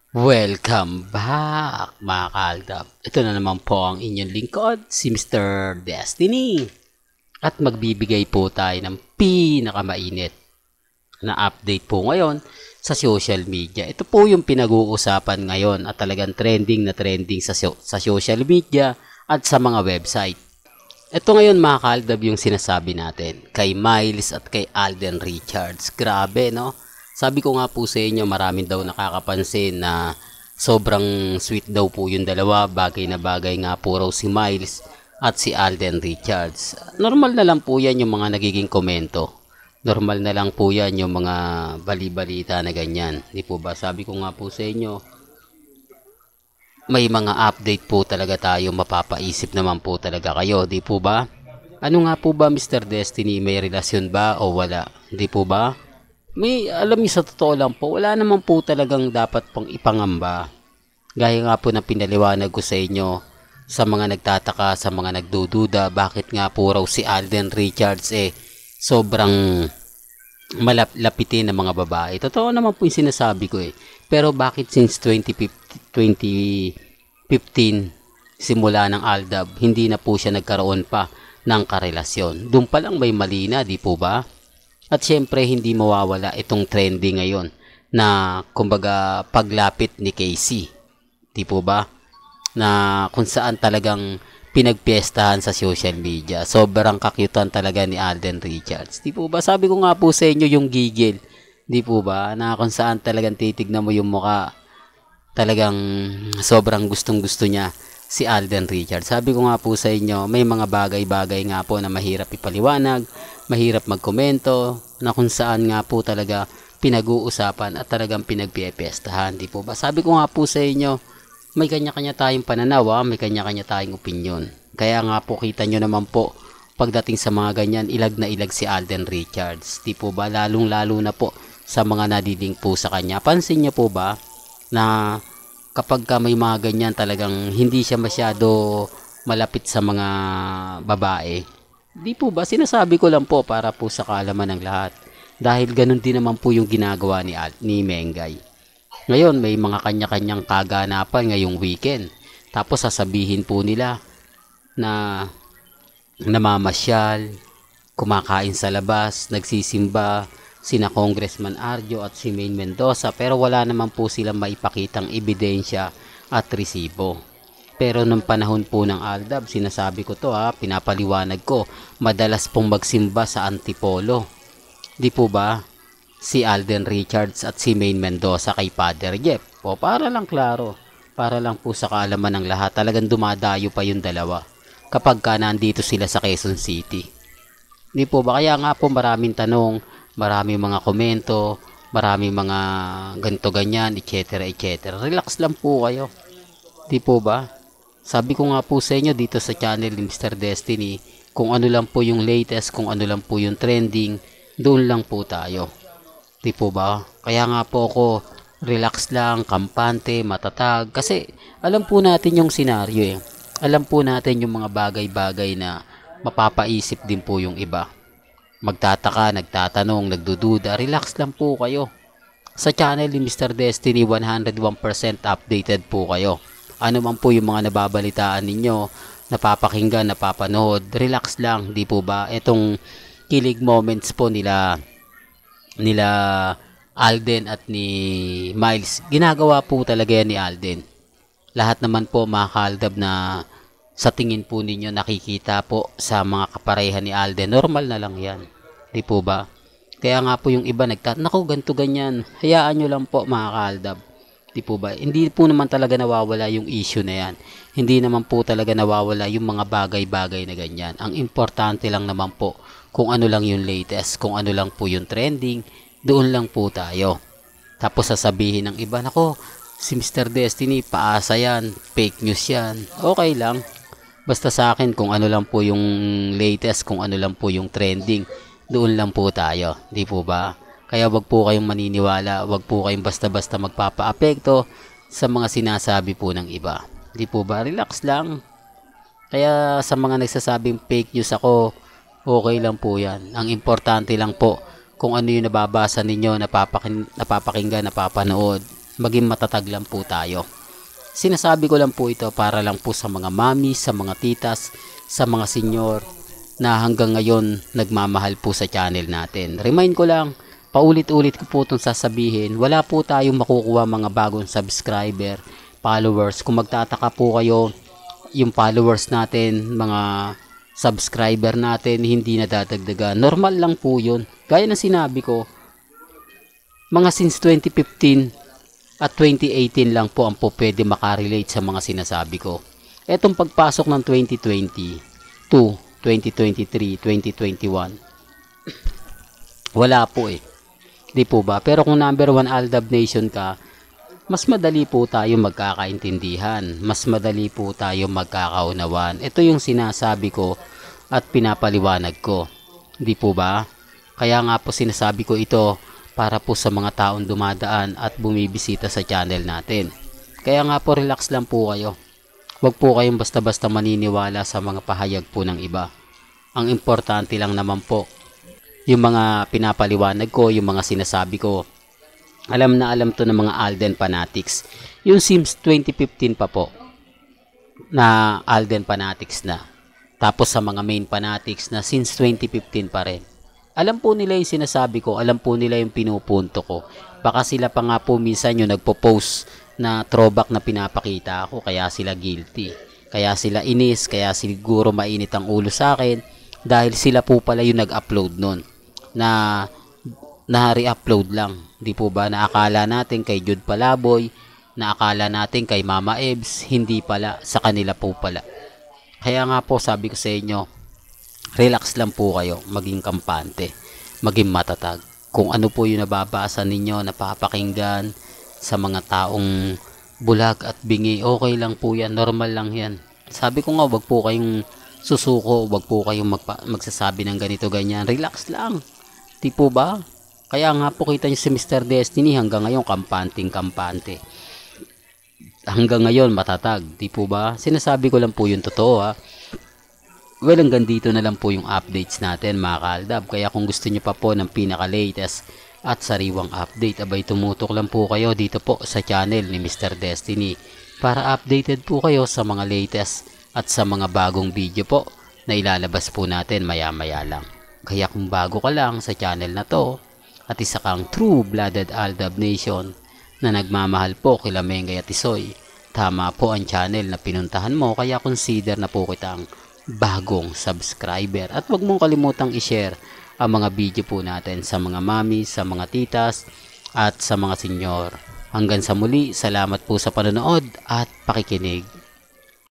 Welcome back mga kaaldab. Ito na naman po ang inyong lingkod, si Mr. Destiny. At magbibigay po tayo ng pinakamainit na update po ngayon sa social media. Ito po yung pinag-uusapan ngayon at talagang trending na trending sa social media at sa mga website. Ito ngayon mga kaaldab yung sinasabi natin kay Miles at kay Alden Richards. Grabe no? Sabi ko nga po sa inyo, maraming daw nakakapansin na sobrang sweet daw po yung dalawa. Bagay na bagay nga po raw si Miles at si Alden Richards. Normal na lang po yan yung mga nagiging komento. Normal na lang po yan yung mga bali-balita na ganyan. Di po ba? Sabi ko nga po sa inyo, may mga update po talaga tayo, mapapaisip naman po talaga kayo. Di po ba? Ano nga po ba Mr. Destiny? May relasyon ba o wala? Di po ba? May alam niyo sa totoo lang po, wala naman po talagang dapat pang ipangamba. Gaya nga po ng pinaliwanag ko sa inyo sa mga nagtataka, sa mga nagdududa, bakit nga po raw si Alden Richards sobrang malapitin ng mga babae. Totoo naman po yung sinasabi ko Pero bakit since 2015 simula ng Aldab, hindi na po siya nagkaroon pa ng karelasyon? Doon pa lang may mali na, di po ba? At syempre hindi mawawala itong trending ngayon na kumbaga paglapit ni Casey. Di po ba? Na kung saan talagang pinagpiestahan sa social media. Sobrang kakyutan talaga ni Alden Richards. Di po ba? Sabi ko nga po sa inyo yung gigil. Di po ba? Na kung saan talagang titignan mo yung mukha, talagang sobrang gustong gusto niya si Alden Richards. Sabi ko nga po sa inyo, may mga bagay-bagay nga po na mahirap ipaliwanag, mahirap magkomento, na kung saan nga po talaga pinag-uusapan at talagang pinagpipiestahan. Di po ba? Sabi ko nga po sa inyo, may kanya-kanya tayong pananaw, may kanya-kanya tayong opinyon. Kaya nga po kita nyo naman po, pagdating sa mga ganyan, ilag na ilag si Alden Richards. Di po ba? Lalong-lalo na po sa mga nadiding po sa kanya. Pansin nyo po ba na kapag ka may mga ganyan talagang hindi siya masyado malapit sa mga babae? Di po ba? Sinasabi ko lang po para po sa kaalaman ng lahat. Dahil ganun din naman po yung ginagawa ni Mengay. Ngayon may mga kanya-kanyang kaganapan ngayong weekend. Tapos sasabihin po nila na namamasyal, kumakain sa labas, nagsisimba, sina Congressman Arjo at si Maine Mendoza, pero wala naman po silang maipakitang ebidensya at resibo. Pero nung panahon po ng Aldab, sinasabi ko to pinapaliwanag ko, madalas pong magsimba sa Antipolo. Di po ba? Si Alden Richards at si Maine Mendoza kay Father Jeff. O para lang klaro, para lang po sa kaalaman ng lahat, talagang dumadayo pa yung dalawa kapag ka nandito sila sa Quezon City. Di po ba? Kaya nga po maraming tanong, maraming mga komento, maraming mga ganito ganyan, etc. etc. Relax lang po kayo. Di po ba? Sabi ko nga po sa inyo dito sa channel ni Mr. Destiny, kung ano lang po yung latest, kung ano lang po yung trending, doon lang po tayo. Di po ba? Kaya nga po ako, relax lang, kampante, matatag. Kasi alam po natin yung senaryo Alam po natin yung mga bagay-bagay na mapapaisip din po yung iba. Magtataka, nagtatanong, nagdududa, relax lang po kayo. Sa channel ni Mr. Destiny, 101% updated po kayo. Ano man po yung mga nababalitaan ninyo, napapakinggan, napapanood, relax lang, di po ba? Itong kilig moments po nila Alden at ni Miles, ginagawa po talaga yan ni Alden. Lahat naman po mga kaaldab na sa tingin po ninyo nakikita po sa mga kaparehan ni Alden, normal na lang yan. Di po ba? Kaya nga po yung iba naku, ganito ganyan. Hayaan nyo lang po mga kaaldab. Di po ba? Hindi po naman talaga nawawala yung issue na yan. Hindi naman po talaga nawawala yung mga bagay-bagay na ganyan. Ang importante lang naman po kung ano lang yung latest, kung ano lang po yung trending, doon lang po tayo. Tapos sasabihin ng iba, nako, si Mr. Destiny, paasa yan, fake news yan. Okay lang. Basta sa akin kung ano lang po yung latest, kung ano lang po yung trending, doon lang po tayo. Di po ba? Kaya wag po kayong maniniwala, wag po kayong basta-basta magpapaapekto sa mga sinasabi po ng iba. Di po ba? Relax lang. Kaya sa mga nagsasabing fake news ako, okay lang po yan. Ang importante lang po kung ano yung nababasa ninyo, napapakinggan, napapanood. maging matatag lang po tayo. Sinasabi ko lang po ito para lang po sa mga mami, sa mga titas, sa mga senyor na hanggang ngayon nagmamahal po sa channel natin. Remind ko lang, paulit-ulit ko po itong sasabihin, wala po tayong makukuha mga bagong subscriber, followers. Kung magtataka po kayo, yung followers natin, mga subscriber natin, hindi nadadagdagan. Normal lang po yun. Gaya ng sinabi ko, mga since 2015 at 2018 lang po ang po pwede makarelate sa mga sinasabi ko. Etong pagpasok ng 2020 to 2023, 2021, wala po eh. Di po ba? Pero kung number 1 Aldab Nation ka, mas madali po tayo magkakaintindihan. Mas madali po tayo magkakaunawan. Ito yung sinasabi ko at pinapaliwanag ko. Di po ba? Kaya nga po sinasabi ko ito para po sa mga taong dumadaan at bumibisita sa channel natin. Kaya nga po relax lang po kayo. Huwag po kayong basta-basta maniniwala sa mga pahayag po ng iba. Ang importante lang naman po, yung mga pinapaliwanag ko, yung mga sinasabi ko, alam na alam to ng mga Alden fanatics. Yung since 2015 pa po na Alden fanatics na. Tapos sa mga main fanatics na since 2015 pa rin. Alam po nila yung sinasabi ko, alam po nila yung pinupunto ko. Baka sila pa nga po minsan yung nagpo-post na throwback na pinapakita ako, kaya sila guilty. Kaya sila inis, kaya siguro mainit ang ulo sa akin dahil sila po pala yung nag-upload nun na re-upload lang. Di po ba? Naakala natin kay Jude Palaboy, naakala natin kay Mama Ebs, hindi pala, sa kanila po pala. Kaya nga po sabi ko sa inyo, relax lang po kayo, maging kampante, maging matatag. Kung ano po yung nababasa ninyo, napapakinggan sa mga taong bulag at bingi, okay lang po yan, normal lang yan. Sabi ko nga, wag po kayong susuko, wag po kayong magsasabi ng ganito ganyan, relax lang. Di po ba? Kaya nga po kita nyo si Mr. Destiny hanggang ngayon kampante. Hanggang ngayon matatag. Di po ba? Sinasabi ko lang po yung totoo ha. Well, hanggang dito na lang po yung updates natin mga kaaldab. Kaya kung gusto nyo pa po ng pinaka-latest at sariwang update, abay tumutok lang po kayo dito po sa channel ni Mr. Destiny para updated po kayo sa mga latest at sa mga bagong video po na ilalabas po natin maya-maya lang. Kaya kung bago ka lang sa channel na to, at isa kang true-blooded Aldab Nation na nagmamahal po kila Mengay at Isoy, tama po ang channel na pinuntahan mo, kaya consider na po kitang bagong subscriber. At huwag mong kalimutang i-share ang mga video po natin sa mga mami, sa mga titas, at sa mga senyor. Hanggang sa muli, salamat po sa panonood at pakikinig.